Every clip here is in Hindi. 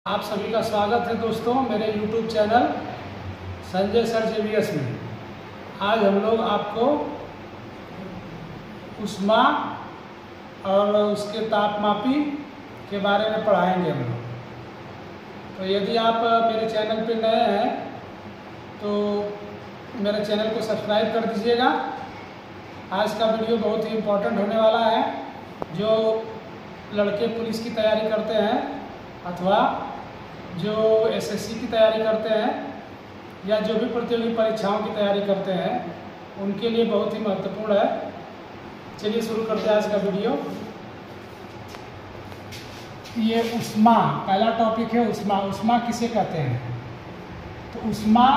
आप सभी का स्वागत है दोस्तों मेरे YouTube channel Sanjay sir JBS में। आज हम लोग आपको ऊष्मा और उसके तापमापी के बारे में पढ़ाएंगे हम लोग। तो यदि आप मेरे चैनल पे नए हैं तो मेरे चैनल को सब्सक्राइब कर दीजिएगा। आज का वीडियो बहुत ही इम्पोर्टेंट होने वाला है। जो लड़के पुलिस की तैयारी करते हैं अथवा जो SSC की तैयारी करते हैं या जो भी प्रतियोगी परीक्षाओं की तैयारी करते हैं उनके लिए बहुत ही महत्वपूर्ण है। चलिए शुरू करते हैं आज का वीडियो। ये ऊष्मा पहला टॉपिक है। ऊष्मा ऊष्मा किसे कहते हैं? तो ऊष्मा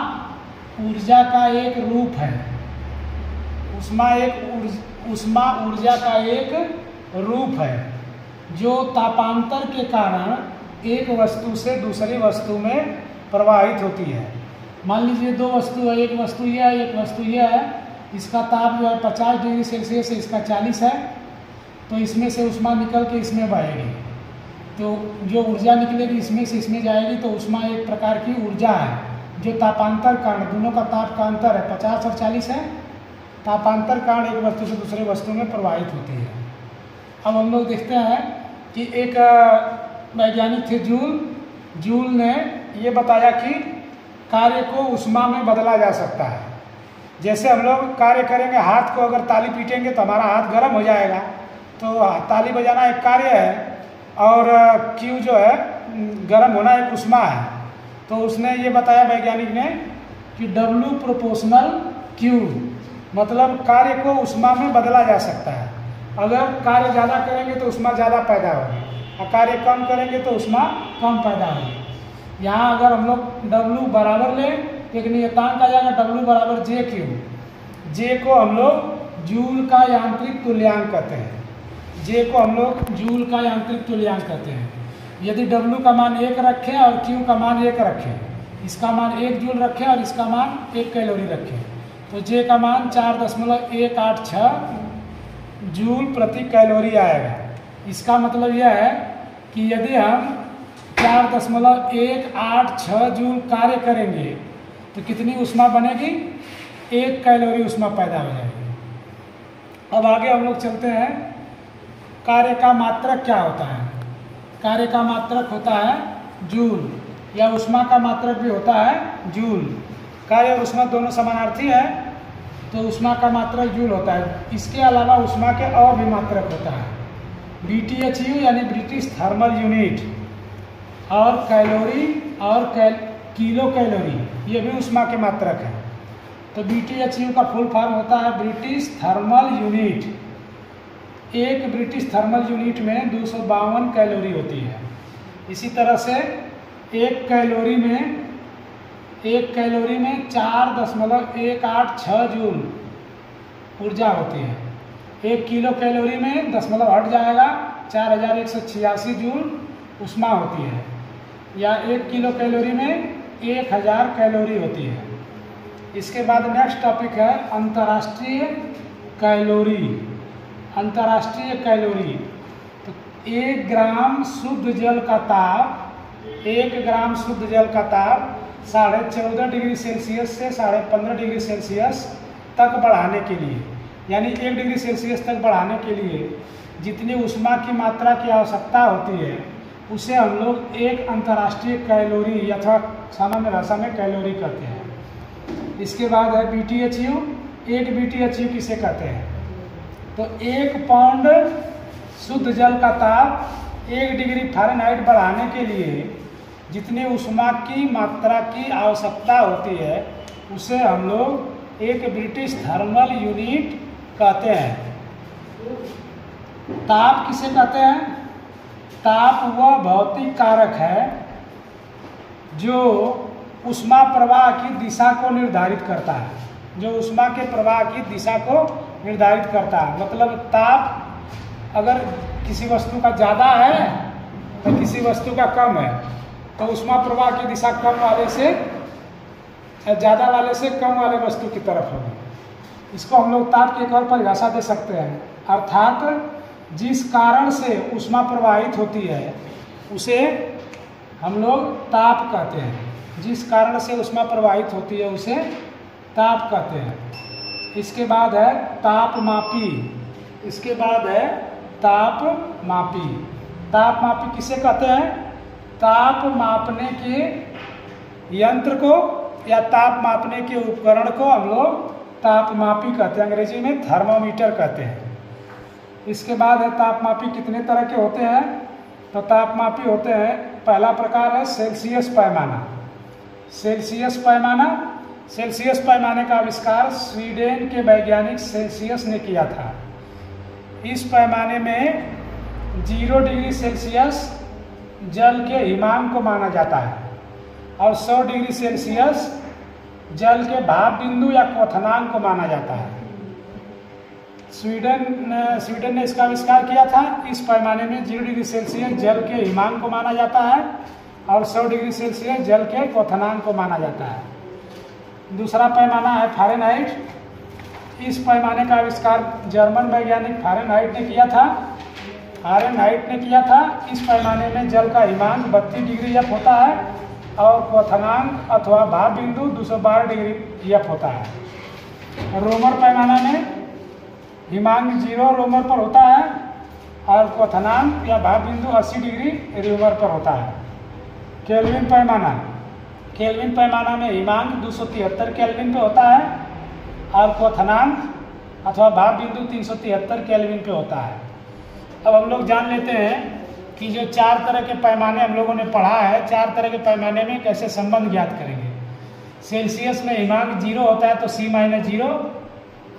ऊर्जा का एक रूप है। ऊष्मा ऊर्जा का एक रूप है जो तापांतर के कारण एक वस्तु से दूसरी वस्तु में प्रवाहित होती है। मान लीजिए दो वस्तु है, एक वस्तु यह है, एक वस्तु यह है। इसका ताप जो है 50 डिग्री सेल्सियस है, इसका 40 है। तो इसमें से ऊष्मा निकल के इसमें बहेगी। तो जो ऊर्जा निकलेगी इसमें से इसमें जाएगी। तो ऊष्मा एक प्रकार की ऊर्जा है जो तापांतर कारण, दोनों का ताप का अंतर है 50 और 40 है। तापांतर कारण एक वस्तु से दूसरे वस्तु में प्रवाहित होती है। अब हम लोग देखते हैं कि एक वैज्ञानिक थे जूल ने ये बताया कि कार्य को ऊष्मा में बदला जा सकता है। जैसे हम लोग कार्य करेंगे, हाथ को अगर ताली पीटेंगे तो हमारा हाथ गर्म हो जाएगा। तो ताली बजाना एक कार्य है और क्यू जो है गर्म होना एक ऊष्मा है। तो उसने ये बताया वैज्ञानिक ने कि W प्रोपोर्शनल Q, मतलब कार्य को ऊष्मा में बदला जा सकता है। अगर कार्य ज़्यादा करेंगे तो ऊष्मा ज़्यादा पैदा होगी और कार्य कम करेंगे तो ऊष्मा कम पैदा होगी। यहाँ अगर हम लोग W बराबर लें, एक नियतांक आ जाएगा W बराबर JQ। J को हम लोग जूल का यांत्रिक तुल्यांक कहते हैं। J को हम लोग जूल का यांत्रिक तुल्यांक कहते हैं। यदि W का मान 1 रखें और Q का मान 1 रखें, इसका मान 1 जूल रखें और इसका मान 1 कैलोरी रखें, तो J का मान 4.186 जूल प्रति कैलोरी आएगा। इसका मतलब यह है कि यदि हम 4.186 जूल कार्य करेंगे तो कितनी ऊष्मा बनेगी? 1 कैलोरी ऊष्मा पैदा हो जाएगी। अब आगे हम लोग चलते हैं। कार्य का मात्रक क्या होता है? कार्य का मात्रक होता है जूल, या ऊष्मा का मात्रक भी होता है जूल। कार्य और ऊष्मा दोनों समानार्थी है तो ऊष्मा का मात्रक जूल होता है। इसके अलावा ऊष्मा के और भी मात्रक होता है। BTHU यानी ब्रिटिश थर्मल यूनिट, और कैलोरी और किलो कैलोरी, ये भी ऊष्मा के मात्रक है। तो BTHU का फुल फॉर्म होता है ब्रिटिश थर्मल यूनिट। एक ब्रिटिश थर्मल यूनिट में 252 कैलोरी होती है। इसी तरह से एक कैलोरी में 4.186 जूल ऊर्जा होती है। 1 किलो कैलोरी में दशमलव हट जाएगा, 4186 जूल ऊष्मा होती है। या 1 किलो कैलोरी में 1000 कैलोरी होती है। इसके बाद नेक्स्ट टॉपिक है अंतर्राष्ट्रीय कैलोरी। अंतर्राष्ट्रीय कैलोरी, तो 1 ग्राम शुद्ध जल का ताप 14.5 डिग्री सेल्सियस से 15.5 डिग्री सेल्सियस तक बढ़ाने के लिए, यानी 1 डिग्री सेल्सियस तक बढ़ाने के लिए जितनी ऊष्मा की मात्रा की आवश्यकता होती है उसे हम लोग एक अंतर्राष्ट्रीय कैलोरी अथवा सामान्य भाषा में कैलोरी कहते हैं। इसके बाद है BTHU। एक BTHU किसे कहते हैं? तो 1 पाउंड शुद्ध जल का ताप 1 डिग्री फ़ारेनहाइट बढ़ाने के लिए जितनी ऊष्मा की मात्रा की आवश्यकता होती है उसे हम लोग एक ब्रिटिश थर्मल यूनिट कहते हैं। ताप किसे कहते हैं? ताप वह भौतिक कारक है जो ऊष्मा प्रवाह की दिशा को निर्धारित करता है। जो ऊष्मा के प्रवाह की दिशा को निर्धारित करता है। मतलब ताप अगर किसी वस्तु का ज़्यादा है तो किसी वस्तु का कम है, तो ऊष्मा प्रवाह की दिशा कम वाले से ज़्यादा वाले से कम वाले वस्तु की तरफ होगी। इसको हम लोग ताप की एक और परिभाषा दे सकते हैं, अर्थात जिस कारण से ऊष्मा प्रवाहित होती है उसे हम लोग ताप कहते हैं। जिस कारण से ऊष्मा प्रवाहित होती है उसे ताप कहते हैं। इसके बाद है तापमापी। इसके बाद है तापमापी। तापमापी किसे कहते हैं? ताप मापने के यंत्र को या ताप मापने के उपकरण को हम लोग तापमापी कहते हैं, अंग्रेजी में थर्मामीटर कहते हैं। इसके बाद है तापमापी कितने तरह के होते हैं? तो तापमापी होते हैं, पहला प्रकार है सेल्सियस पैमाना। सेल्सियस पैमाना, सेल्सियस पैमाने का आविष्कार स्वीडन के वैज्ञानिक सेल्सियस ने किया था। इस पैमाने में 0 डिग्री सेल्सियस जल के हिमांक को माना जाता है और 100 डिग्री सेल्सियस जल के भाप बिंदु या क्वथनांक को माना जाता है। स्वीडन ने इसका आविष्कार किया था। इस पैमाने में 0 डिग्री सेल्सियस जल के हिमांक को माना जाता है और 100 डिग्री सेल्सियस जल के क्वथनांक को माना जाता है। दूसरा पैमाना है फ़ारेनहाइट। इस पैमाने का आविष्कार जर्मन वैज्ञानिक फ़ारेनहाइट ने किया था। इस पैमाने में जल का हिमांक 32 डिग्री एफ होता है और क्वथनांक अथवा भाप बिंदु 212 डिग्री एफ होता है। रोमर पैमाना में हिमांक 0 रोमर पर होता है और क्वथनांक या भाप बिंदु 80 डिग्री रोमर पर होता है। केल्विन पैमाना, केल्विन पैमाना में हिमांक 273 केल्विन पे होता है और क्वथनांक अथवा भाप बिंदु 373 केल्विन पे होता है। अब हम लोग जान लेते हैं कि जो 4 तरह के पैमाने हम लोगों ने पढ़ा है, 4 तरह के पैमाने में कैसे संबंध ज्ञात करेंगे। सेल्सियस में हिमांक 0 होता है तो C-0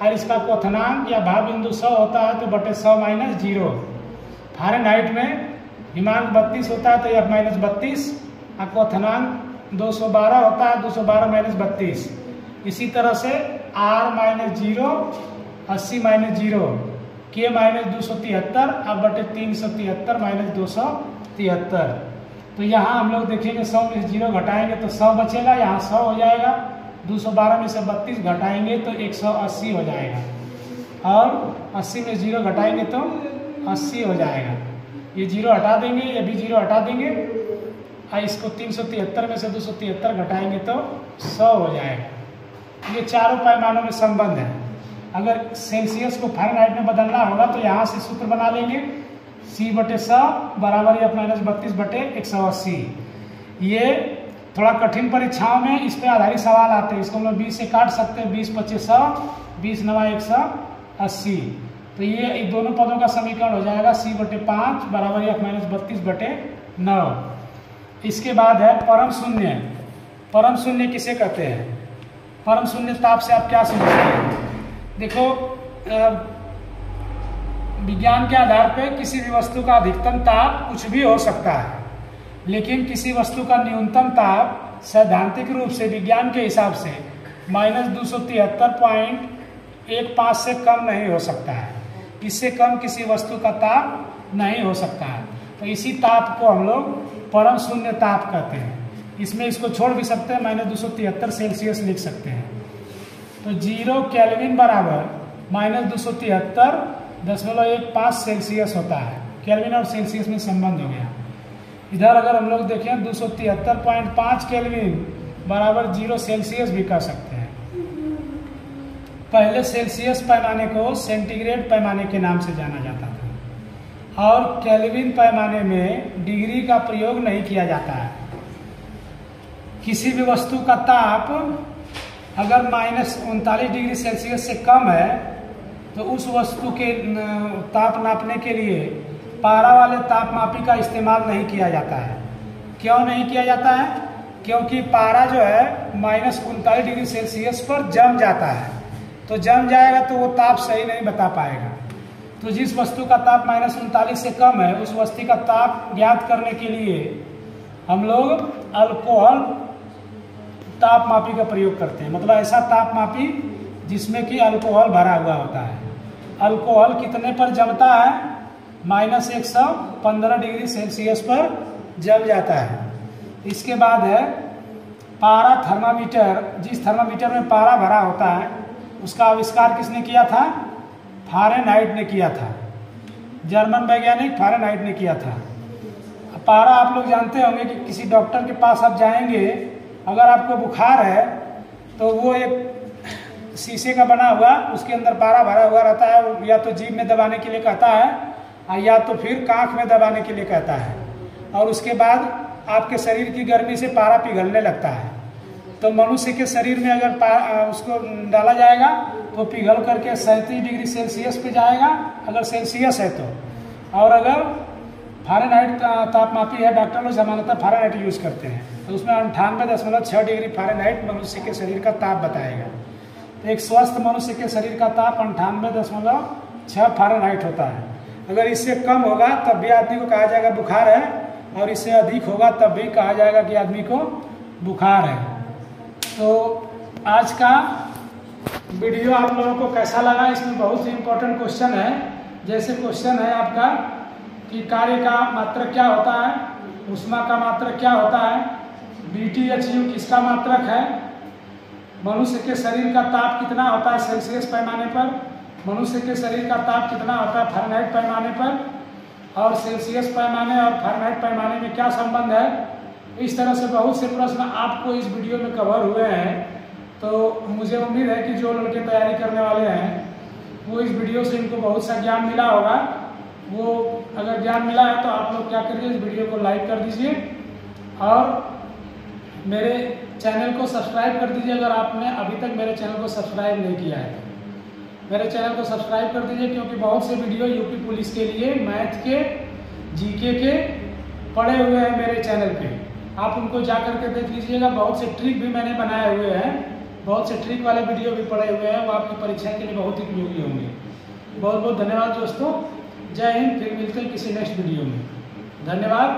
और इसका क्वथनांक या भाप बिंदु 100 होता है तो बटे 100-0। फ़ारेनहाइट में हिमांक 32 होता है तो F-32 और क्वथनांक 212 होता है, 212-32। इसी तरह से R-0 80-0 K-273 और बटे 373-273। तो यहाँ हम लोग देखेंगे 100 में 0 घटाएंगे तो 100 बचेगा, यहाँ 100 हो जाएगा। 212 में से 32 घटाएंगे तो 180 हो जाएगा और 80 में 0 घटाएंगे तो 80 हो जाएगा। ये 0 हटा देंगे, ये भी 0 हटा देंगे और इसको 373 में से 273 घटाएंगे तो 100 हो जाएगा। ये चारों पैमानों में संबंध है। अगर सेल्सियस को फ़ारेनहाइट में बदलना होगा तो यहाँ से सूत्र बना लेंगे C/100 बराबर F-32 बटे 180। ये थोड़ा कठिन परीक्षाओं में इस पे आधारित सवाल आते हैं। इसको हम लोग 20 से काट सकते हैं। 20-25 100, 20-9 180। तो ये दोनों पदों का समीकरण हो जाएगा C/5 बराबर F-32 बटे 9। इसके बाद है परम शून्य। परम शून्य किसे कहते हैं? परम शून्य ताप से आप क्या समझते हैं? देखो, विज्ञान के आधार पे किसी भी वस्तु का अधिकतम ताप कुछ भी हो सकता है, लेकिन किसी वस्तु का न्यूनतम ताप सैद्धांतिक रूप से विज्ञान के हिसाब से -273.15 से कम नहीं हो सकता है। इससे कम किसी वस्तु का ताप नहीं हो सकता है। तो इसी ताप को हम लोग परम शून्य ताप कहते हैं। इसमें इसको छोड़ भी सकते हैं, -273 सेल्सियस लिख सकते हैं। तो 0 केल्विन बराबर -273.15 सेल्सियस होता है। केल्विन और सेल्सियस में संबंध हो गया। इधर अगर हम लोग देखें 273.5 केल्विन बराबर 0 सेल्सियस भी कह सकते हैं। पहले सेल्सियस पैमाने को सेंटीग्रेड पैमाने के नाम से जाना जाता था और केल्विन पैमाने में डिग्री का प्रयोग नहीं किया जाता है। किसी भी वस्तु का ताप अगर -39 डिग्री सेल्सियस से कम है तो उस वस्तु के ताप नापने के लिए पारा वाले तापमापी का इस्तेमाल नहीं किया जाता है। क्यों नहीं किया जाता है? क्योंकि पारा जो है -39 डिग्री सेल्सियस पर जम जाता है। तो जम जाएगा तो वो ताप सही नहीं बता पाएगा। तो जिस वस्तु का ताप -39 से कम है उस वस्तु का ताप ज्ञात करने के लिए हम लोग अल्कोहल तापमापी का प्रयोग करते हैं। मतलब ऐसा तापमापी जिसमें कि अल्कोहल भरा हुआ होता है। अल्कोहल कितने पर जमता है? -115 डिग्री सेल्सियस पर जम जाता है। इसके बाद है पारा थर्मामीटर। जिस थर्मामीटर में पारा भरा होता है उसका आविष्कार किसने किया था? फ़ारेनहाइट ने किया था। जर्मन वैज्ञानिक फ़ारेनहाइट ने किया था। पारा आप लोग जानते होंगे कि किसी डॉक्टर के पास आप जाएंगे, अगर आपको बुखार है तो वो एक शीशे का बना हुआ उसके अंदर पारा भरा हुआ रहता है, वो या तो जीभ में दबाने के लिए कहता है या तो फिर कांख में दबाने के लिए कहता है, और उसके बाद आपके शरीर की गर्मी से पारा पिघलने लगता है। तो मनुष्य के शरीर में अगर उसको डाला जाएगा तो पिघल करके 37 डिग्री सेल्सियस पे जाएगा अगर सेल्सियस है तो, और अगर फ़ारेनहाइट तापमापी है, डॉक्टर लोग सामान्यतः फ़ारेनहाइट यूज़ करते हैं, तो उसमें 98.6 डिग्री फ़ारेनहाइट मनुष्य के शरीर का ताप बताएगा। तो एक स्वस्थ मनुष्य के शरीर का ताप 98.6 फ़ारेनहाइट होता है। अगर इससे कम होगा तब भी आदमी को कहा जाएगा बुखार है, और इससे अधिक होगा तब भी कहा जाएगा कि आदमी को बुखार है। तो आज का वीडियो आप लोगों को कैसा लगा? इसमें बहुत ही इम्पोर्टेंट क्वेश्चन है। जैसे क्वेश्चन है आपका कि कार्य का मात्रक क्या होता है, ऊष्मा का मात्रक क्या होता है, BTU किसका मात्रक है, मनुष्य के शरीर का ताप कितना होता है सेल्सियस पैमाने पर, मनुष्य के शरीर का ताप कितना होता है फ़ारेनहाइट पैमाने पर, और सेल्सियस पैमाने और फ़ारेनहाइट पैमाने में क्या संबंध है। इस तरह से बहुत से प्रश्न आपको इस वीडियो में कवर हुए हैं। तो मुझे उम्मीद है कि जो लड़के तैयारी करने वाले हैं वो इस वीडियो से इनको बहुत सा ज्ञान मिला होगा। वो अगर ज्ञान मिला है तो आप लोग क्या करिए, इस वीडियो को लाइक कर दीजिए और मेरे चैनल को सब्सक्राइब कर दीजिए अगर आपने अभी तक मेरे चैनल को सब्सक्राइब नहीं किया है। मेरे चैनल को सब्सक्राइब कर दीजिए, क्योंकि बहुत से वीडियो यूपी पुलिस के लिए मैथ के, जीके के पड़े हुए हैं मेरे चैनल पे, आप उनको जा कर के देख लीजिएगा। बहुत से ट्रिक भी मैंने बनाए हुए हैं, बहुत से ट्रिक वाले वीडियो भी पड़े हुए हैं, वो आपकी परीक्षा के लिए बहुत ही उपयोगी होंगे। बहुत बहुत धन्यवाद दोस्तों, जय हिंद। फिर मिलते हैं किसी नेक्स्ट वीडियो में। धन्यवाद।